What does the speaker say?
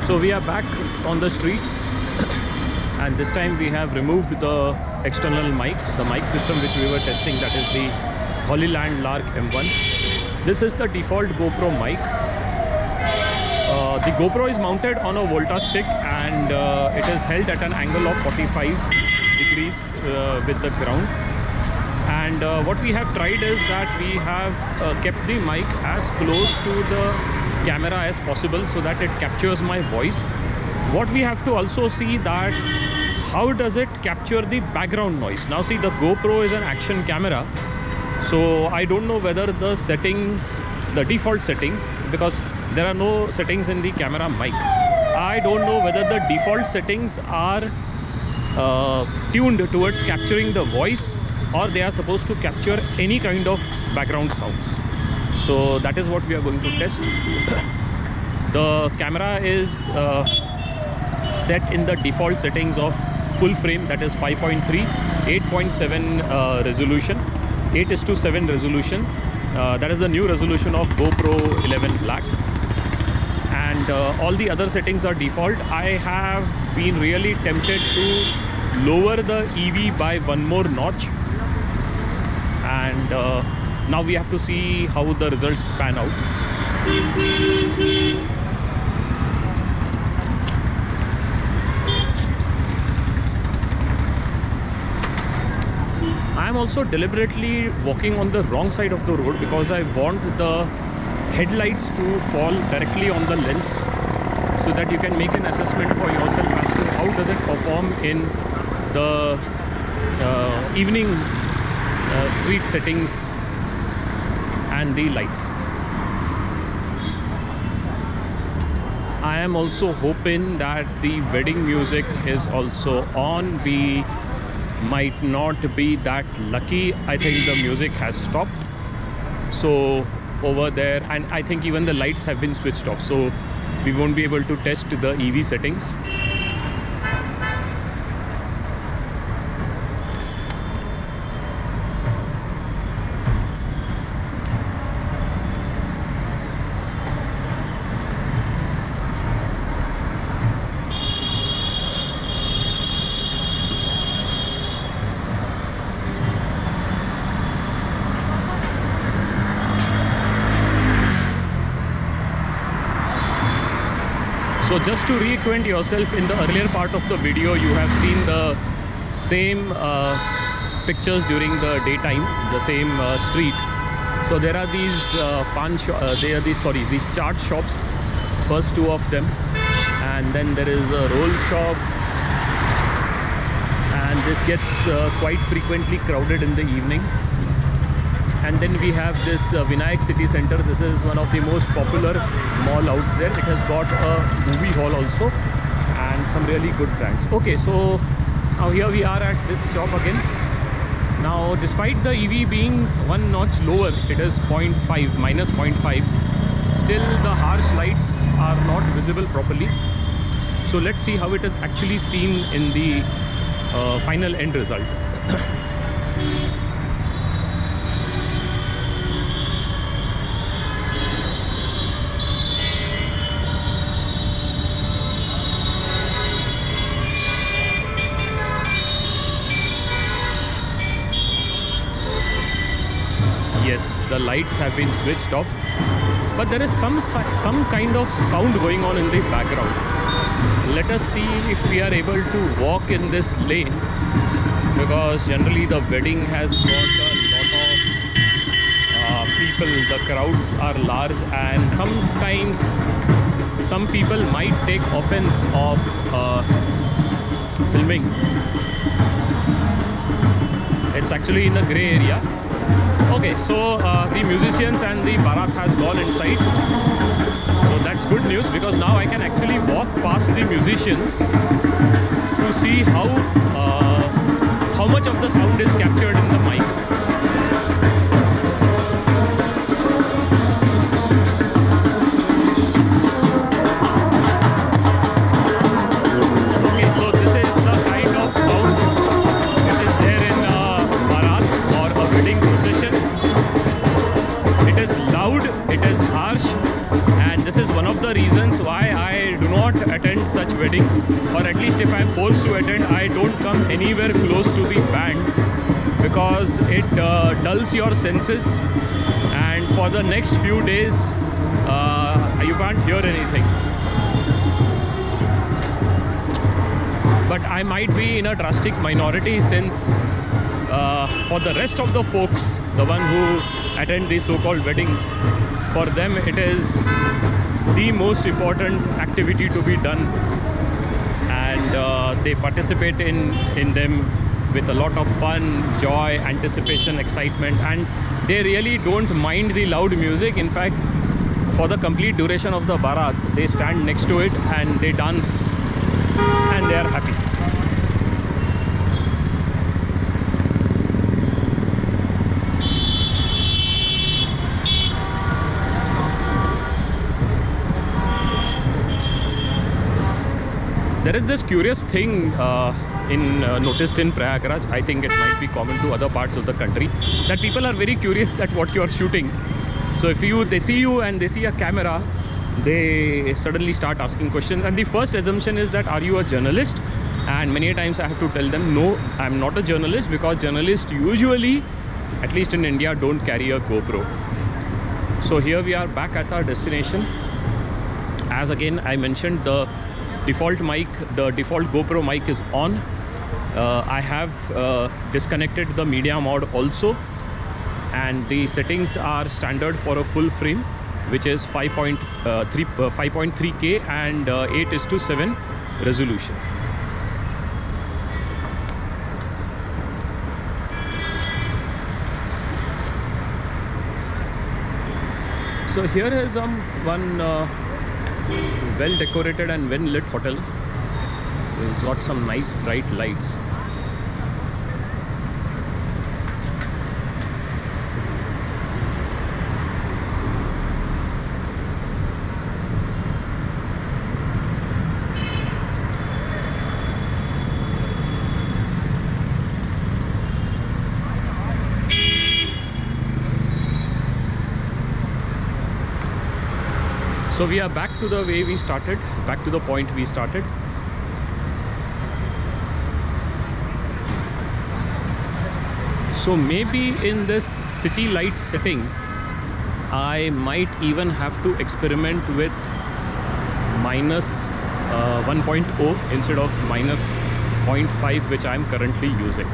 So we are back on the streets, and this time we have removed the external mic, the mic system which we were testing, that is the Hollyland Lark M1. This is the default GoPro mic. The GoPro is mounted on a Volta stick, and it is held at an angle of 45 degrees with the ground. And what we have tried is that we have kept the mic as close to the camera as possible so that it captures my voice. What we have to also see that how does it capture the background noise. Now see, the GoPro is an action camera, so I don't know whether the settings, the default settings, because there are no settings in the camera mic, I don't know whether the default settings are tuned towards capturing the voice, or they are supposed to capture any kind of background sounds. So that is what we are going to test. The camera is set in the default settings of full frame, that is 5.3, 8.7 resolution, 8:7 resolution. That is the new resolution of GoPro 11 Black. And all the other settings are default. I have been really tempted to lower the EV by one more notch. And now we have to see how the results pan out. I am also deliberately walking on the wrong side of the road because I want the headlights to fall directly on the lens, so that you can make an assessment for yourself as to how does it perform in the evening street settings and the lights. I am also hoping that the wedding music is also on. We might not be that lucky. I think the music has stopped. So over there, and I think even the lights have been switched off, so we won't be able to test the EV settings. So just to reacquaint yourself, in the earlier part of the video you have seen the same pictures during the daytime, the same street. So there are these these chaat shops, first two of them, and then there is a roll shop, and this gets quite frequently crowded in the evening. And then we have this Vinayak City Center. This is one of the most popular mall out there. It has got a movie hall also and some really good brands. Okay, so now here we are at this shop again. Now despite the EV being one notch lower, it is 0.5, minus 0.5, still the harsh lights are not visible properly. So let's see how it is actually seen in the final end result. Yes, the lights have been switched off, but there is some kind of sound going on in the background. Let us see if we are able to walk in this lane, because generally the wedding has got a lot of people. The crowds are large, and sometimes some people might take offense of filming. It's actually in a grey area. Okay, so the musicians and the Bharat has gone inside. So that's good news, because now I can actually walk past the musicians to see how much of the sound is captured in the mic. Okay, so this is the kind of sound which is there in Bharat or a wedding procession. It is loud, it is harsh, and this is one of of the reasons why I do not attend such weddings, or at least if I'm forced to attend, I don't come anywhere close to the band, because it dulls your senses, and for the next few days you can't hear anything. But I might be in a drastic minority, since for the rest of the folks, the one who attend these so-called weddings, for them it is the most important activity to be done, and they participate in them with a lot of fun, joy, anticipation, excitement, and they really don't mind the loud music. In fact, for the complete duration of the Bharat, they stand next to it and they dance and they are happy. There is this curious thing noticed in Prayagraj. I think it might be common to other parts of the country, that people are very curious that what you are shooting. So if they see you and they see a camera, they suddenly start asking questions, and the first assumption is that, are you a journalist? And many times I have to tell them, no, I'm not a journalist, because journalists usually, at least in India, don't carry a GoPro. So here we are back at our destination. As again I mentioned, the default mic, the default GoPro mic is on. I have disconnected the media mode also, and the settings are standard for a full frame, which is 5.3K and 8:7 resolution. So here is one well decorated and well lit hotel. It's got some nice bright lights. So we are back to the way we started, back to the point we started. So maybe in this city light setting, I might even have to experiment with -1.0 instead of -0.5, which I am currently using.